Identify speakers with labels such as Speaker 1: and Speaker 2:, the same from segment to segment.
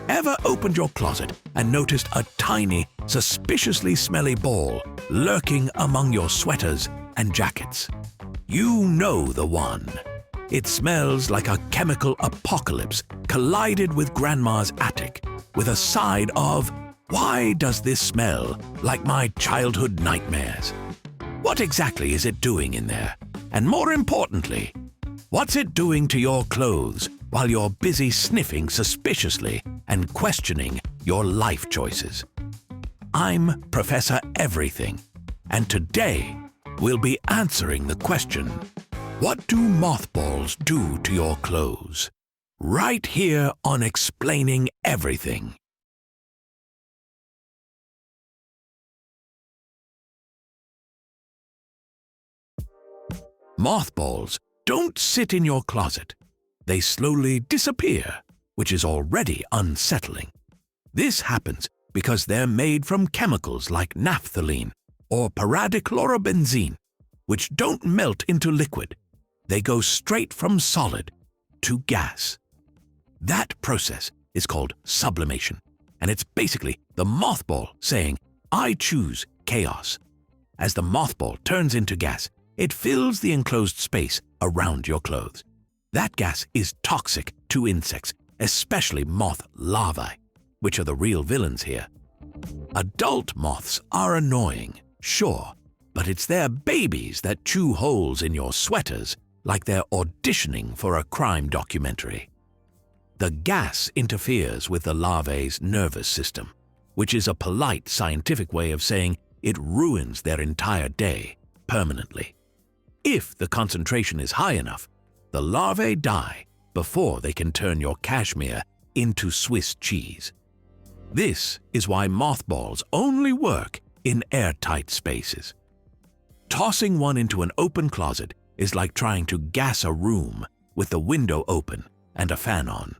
Speaker 1: Ever opened your closet and noticed a tiny, suspiciously smelly ball lurking among your sweaters and jackets? You know the one. It smells like a chemical apocalypse collided with Grandma's attic, with a side of, "Why does this smell like my childhood nightmares?" What exactly is it doing in there? And more importantly, what's it doing to your clothes while you're busy sniffing suspiciously and questioning your life choices? I'm Professor Everything, and today we'll be answering the question, what do mothballs do to your clothes? Right here on Explaining Everything. Mothballs don't sit in your closet. They slowly disappear, which is already unsettling. This happens because they're made from chemicals like naphthalene or paradichlorobenzene, which don't melt into liquid. They go straight from solid to gas. That process is called sublimation, and it's basically the mothball saying, "I choose chaos." As the mothball turns into gas, it fills the enclosed space around your clothes. That gas is toxic to insects, especially moth larvae, which are the real villains here. Adult moths are annoying, sure, but it's their babies that chew holes in your sweaters like they're auditioning for a crime documentary. The gas interferes with the larvae's nervous system, which is a polite scientific way of saying it ruins their entire day permanently. If the concentration is high enough, the larvae die before they can turn your cashmere into Swiss cheese. This is why mothballs only work in airtight spaces. Tossing one into an open closet is like trying to gas a room with the window open and a fan on.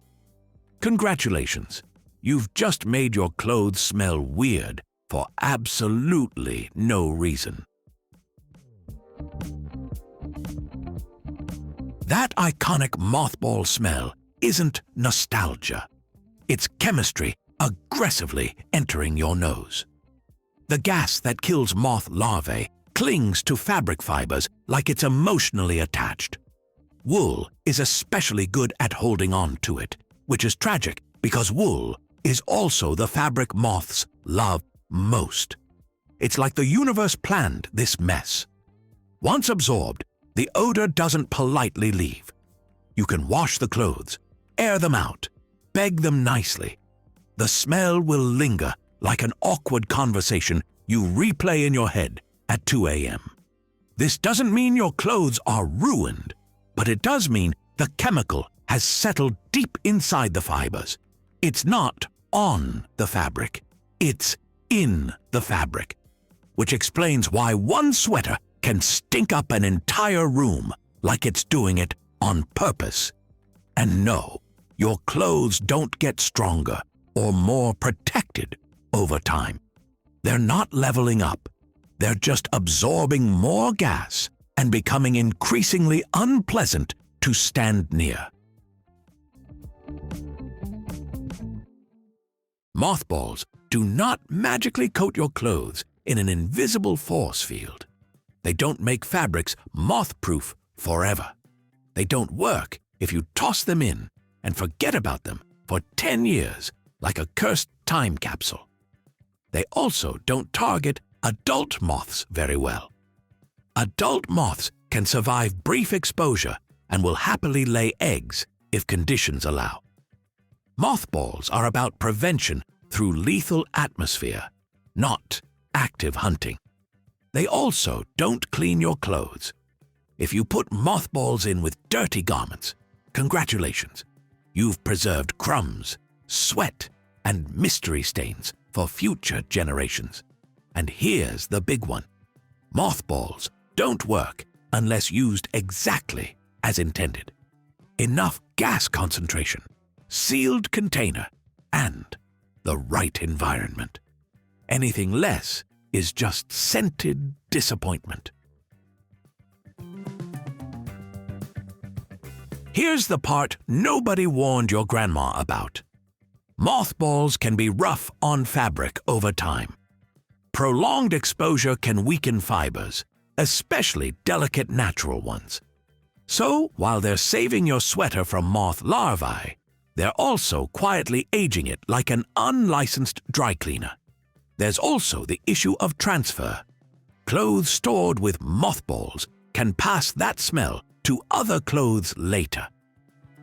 Speaker 1: Congratulations, you've just made your clothes smell weird for absolutely no reason. That iconic mothball smell isn't nostalgia. It's chemistry aggressively entering your nose. The gas that kills moth larvae clings to fabric fibers like it's emotionally attached. Wool is especially good at holding on to it, which is tragic because wool is also the fabric moths love most. It's like the universe planned this mess. Once absorbed, the odor doesn't politely leave. You can wash the clothes, air them out, beg them nicely. The smell will linger like an awkward conversation you replay in your head at 2 a.m. This doesn't mean your clothes are ruined, but it does mean the chemical has settled deep inside the fibers. It's not on the fabric, it's in the fabric, which explains why one sweater can stink up an entire room like it's doing it on purpose. And no, your clothes don't get stronger or more protected over time. They're not leveling up. They're just absorbing more gas and becoming increasingly unpleasant to stand near. Mothballs do not magically coat your clothes in an invisible force field. They don't make fabrics moth-proof forever. They don't work if you toss them in and forget about them for 10 years like a cursed time capsule. They also don't target adult moths very well. Adult moths can survive brief exposure and will happily lay eggs if conditions allow. Mothballs are about prevention through lethal atmosphere, not active hunting. They also don't clean your clothes. If you put mothballs in with dirty garments, congratulations. You've preserved crumbs, sweat, and mystery stains for future generations. And here's the big one. Mothballs don't work unless used exactly as intended. Enough gas concentration, sealed container, and the right environment. Anything less is just scented disappointment. Here's the part nobody warned your grandma about. Mothballs can be rough on fabric over time. Prolonged exposure can weaken fibers, especially delicate natural ones. So, while they're saving your sweater from moth larvae, they're also quietly aging it like an unlicensed dry cleaner. There's also the issue of transfer. Clothes stored with mothballs can pass that smell to other clothes later.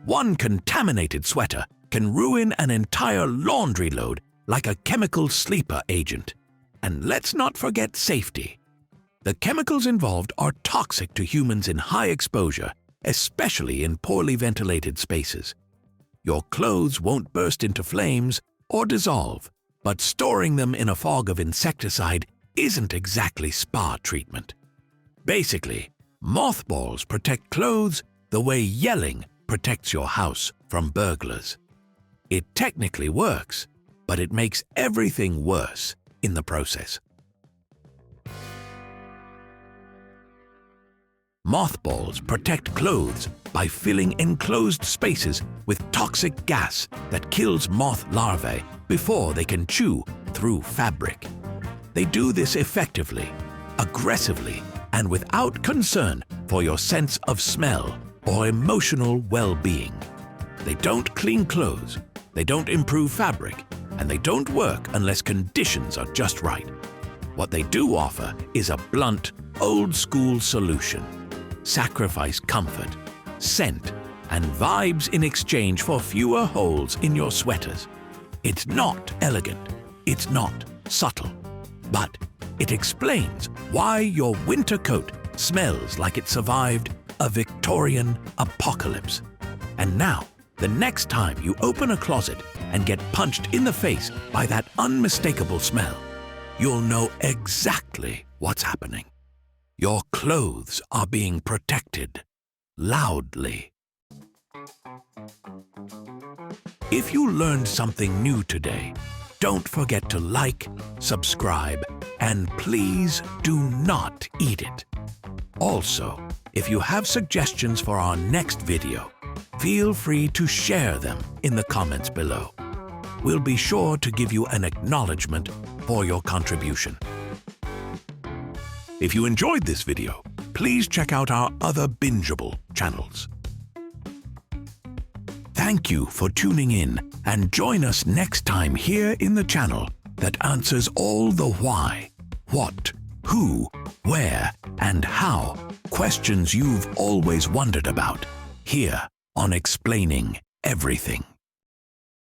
Speaker 1: One contaminated sweater can ruin an entire laundry load like a chemical sleeper agent. And let's not forget safety. The chemicals involved are toxic to humans in high exposure, especially in poorly ventilated spaces. Your clothes won't burst into flames or dissolve, but storing them in a fog of insecticide isn't exactly spa treatment. Basically, mothballs protect clothes the way yelling protects your house from burglars. It technically works, but it makes everything worse in the process. Mothballs protect clothes by filling enclosed spaces with toxic gas that kills moth larvae before they can chew through fabric. They do this effectively, aggressively, and without concern for your sense of smell or emotional well-being. They don't clean clothes, they don't improve fabric, and they don't work unless conditions are just right. What they do offer is a blunt, old-school solution. Sacrifice comfort, scent, and vibes in exchange for fewer holes in your sweaters. It's not elegant, it's not subtle, but it explains why your winter coat smells like it survived a Victorian apocalypse. And now, the next time you open a closet and get punched in the face by that unmistakable smell, you'll know exactly what's happening. Your clothes are being protected loudly. If you learned something new today, don't forget to like, subscribe, and please do not eat it. Also, if you have suggestions for our next video, feel free to share them in the comments below. We'll be sure to give you an acknowledgement for your contribution. If you enjoyed this video, please check out our other bingeable channels. Thank you for tuning in, and join us next time here in the channel that answers all the why, what, who, where, and how questions you've always wondered about, here on Explaining Everything.